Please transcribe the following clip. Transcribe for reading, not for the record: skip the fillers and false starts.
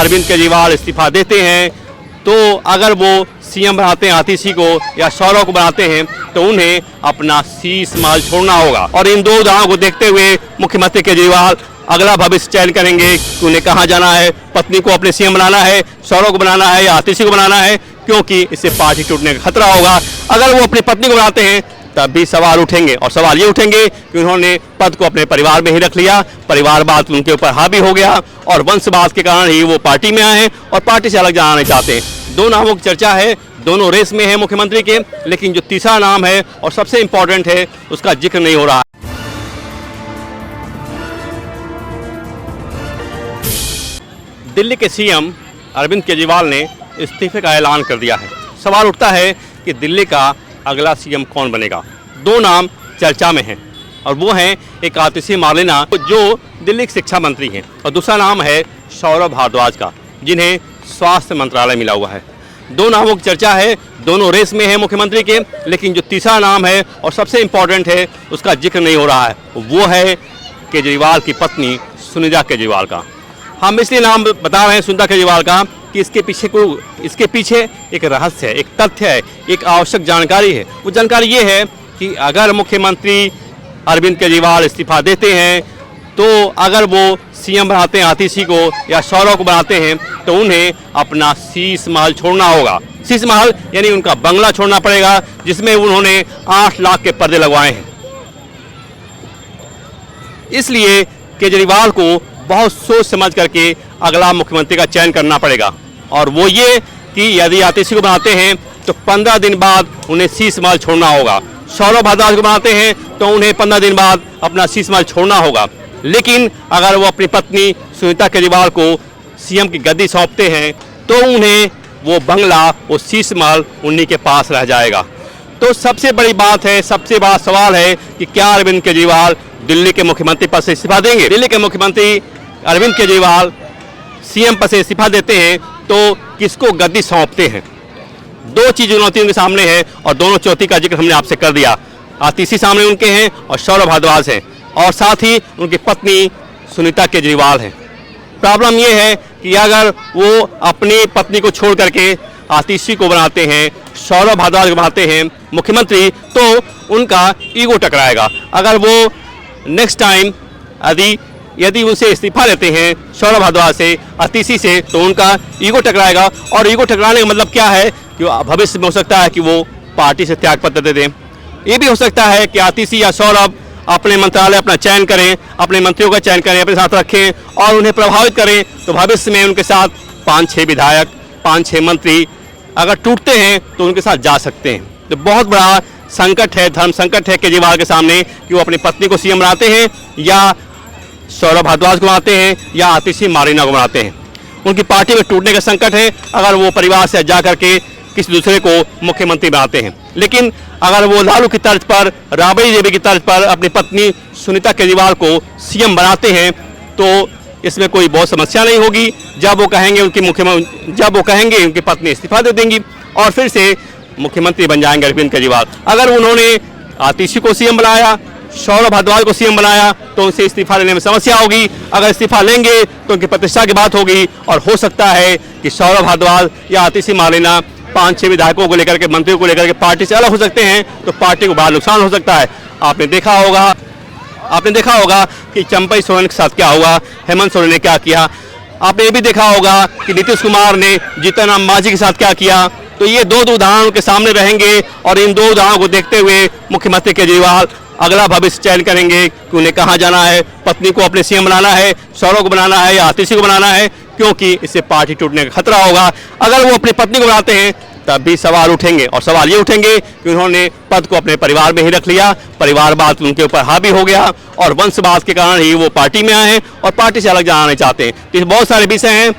अरविंद केजरीवाल इस्तीफा देते हैं तो अगर वो सीएम बनाते हैं आतिशी को या सौरभ को बनाते हैं तो उन्हें अपना शीश महल छोड़ना होगा। और इन दो उदाहरणों को देखते हुए मुख्यमंत्री केजरीवाल अगला भविष्य चयन करेंगे कि उन्हें कहाँ जाना है, पत्नी को अपने सीएम बनाना है, सौरभ को बनाना है या आतिशी को बनाना है, क्योंकि इससे पार्टी टूटने का खतरा होगा। अगर वो अपनी पत्नी को बनाते हैं तब भी सवाल उठेंगे, और सवाल ये उठेंगे कि उन्होंने पद को अपने परिवार में ही रख लिया, परिवारवाद उनके ऊपर हावी हो गया और वंशवाद के कारण ही वो पार्टी में आए हैं और पार्टी से अलग जाना नहीं चाहते। दो नामों की चर्चा है, दोनों रेस में है मुख्यमंत्री के, लेकिन जो तीसरा नाम है और सबसे इंपॉर्टेंट है उसका जिक्र नहीं हो रहा। दिल्ली के सीएम अरविंद केजरीवाल ने इस्तीफे का ऐलान कर दिया है। सवाल उठता है कि दिल्ली का अगला सीएम कौन बनेगा। दो नाम चर्चा में हैं और वो हैं एक आतिशी मार्लेना जो दिल्ली के शिक्षा मंत्री हैं और दूसरा नाम है सौरभ भारद्वाज का जिन्हें स्वास्थ्य मंत्रालय मिला हुआ है। दो नामों की चर्चा है, दोनों रेस में है मुख्यमंत्री के, लेकिन जो तीसरा नाम है और सबसे इम्पॉर्टेंट है उसका जिक्र नहीं हो रहा है, वो है केजरीवाल की पत्नी सुनीता केजरीवाल का। हम इसलिए नाम बता रहे हैं सुनीता केजरीवाल का कि इसके पीछे एक रहस्य है, एक तथ्य है, एक आवश्यक जानकारी है। वो जानकारी ये है कि अगर मुख्यमंत्री अरविंद केजरीवाल इस्तीफा देते हैं तो अगर वो सीएम बनाते हैं आतिशी को या सौरभ को बनाते हैं तो उन्हें अपना शीश महल छोड़ना होगा। शीश महल यानी उनका बंगला छोड़ना पड़ेगा जिसमें उन्होंने 8 लाख के पर्दे लगवाए हैं। इसलिए केजरीवाल को बहुत सोच समझ करके अगला मुख्यमंत्री का चयन करना पड़ेगा, और वो ये कि यदि आतिशी को बनाते हैं तो 15 दिन बाद उन्हें शीश महल छोड़ना होगा। सौरभ भारद्वाज को बनाते हैं तो उन्हें 15 दिन बाद अपना शीश महल छोड़ना होगा। लेकिन अगर वो अपनी पत्नी सुनीता केजरीवाल को सीएम की गद्दी सौंपते हैं तो उन्हें वो बंगला, वो शीश महल उन्हीं के पास रह जाएगा। तो सबसे बड़ी बात है, सबसे बड़ा सवाल है कि क्या अरविंद केजरीवाल दिल्ली के मुख्यमंत्री पद से इस्तीफा देंगे। दिल्ली के मुख्यमंत्री अरविंद केजरीवाल सीएम पद से इस्तीफा देते हैं तो किसको गद्दी सौंपते हैं। दो चीज चुनौती उनके सामने है और दोनों चुनौती का जिक्र हमने आपसे कर दिया। आतिशी सामने उनके हैं और सौरभ भारद्वाज हैं और साथ ही उनकी पत्नी सुनीता केजरीवाल हैं। प्रॉब्लम ये है कि अगर वो अपनी पत्नी को छोड़ करके आतिशी को बनाते हैं, सौरभ भारद्वाज को बनाते हैं मुख्यमंत्री तो उनका ईगो टकराएगा। अगर वो नेक्स्ट टाइम यदि उनसे इस्तीफा लेते हैं सौरभ भारद्वाज से, आतिशी से, तो उनका ईगो टकराएगा। और ईगो टकराने का मतलब क्या है कि भविष्य में हो सकता है कि वो पार्टी से त्यागपत्र दे दें। ये भी हो सकता है कि आतिशी या सौरभ अपने मंत्रालय अपना चयन करें, अपने मंत्रियों का चयन करें, अपने साथ रखें और उन्हें प्रभावित करें, तो भविष्य में उनके साथ 5-6 विधायक, 5-6 मंत्री अगर टूटते हैं तो उनके साथ जा सकते हैं। तो बहुत बड़ा संकट है, धर्म संकट है केजरीवाल के सामने कि वो अपनी पत्नी को सीएम बनाते हैं या सौरभ भारद्वाज को बनाते हैं या आतिशी मार्लेना को बनाते हैं। उनकी पार्टी में टूटने का संकट है अगर वो परिवार से जा करके किसी दूसरे को मुख्यमंत्री बनाते हैं। लेकिन अगर वो लालू की तर्ज पर, राबड़ी देवी की तर्ज पर अपनी पत्नी सुनीता केजरीवाल को सीएम बनाते हैं तो इसमें कोई बहुत समस्या नहीं होगी। जब वो कहेंगे उनकी पत्नी इस्तीफा दे देंगी और फिर से मुख्यमंत्री बन जाएंगे अरविंद केजरीवाल। अगर उन्होंने आतिशी को सीएम बनाया, सौरभ भारद्वाज को सीएम बनाया तो उनसे इस्तीफा लेने में समस्या होगी। अगर इस्तीफा लेंगे तो उनकी प्रतिष्ठा की बात होगी और हो सकता है कि सौरभ भारद्वाज या आतिशी मार्लेना 5-6 विधायकों को लेकर के, मंत्रियों को लेकर के पार्टी से अलग हो सकते हैं, तो पार्टी को बड़ा नुकसान हो सकता है। आपने देखा होगा कि चंपई सोरेन के साथ क्या हुआ, हेमंत सोरेन ने क्या किया। आपने ये भी देखा होगा कि नीतीश कुमार ने जीतन राम मांझी के साथ क्या किया। तो ये दो उदाहरण के सामने रहेंगे और इन दो उदाहरणों को देखते हुए मुख्यमंत्री केजरीवाल अगला भविष्य चयन करेंगे कि उन्हें कहाँ जाना है, पत्नी को अपने सीएम बनाना है, सौरभ को बनाना है या आतिशी को बनाना है, क्योंकि इससे पार्टी टूटने का खतरा होगा। अगर वो अपनी पत्नी को बनाते हैं तब भी सवाल उठेंगे और सवाल ये उठेंगे कि उन्होंने पद को अपने परिवार में ही रख लिया, परिवारवाद उनके ऊपर हावी हो गया और वंशवाद के कारण ही वो पार्टी में आए हैं और पार्टी से अलग जाना नहीं चाहते हैं। तो बहुत सारे विषय हैं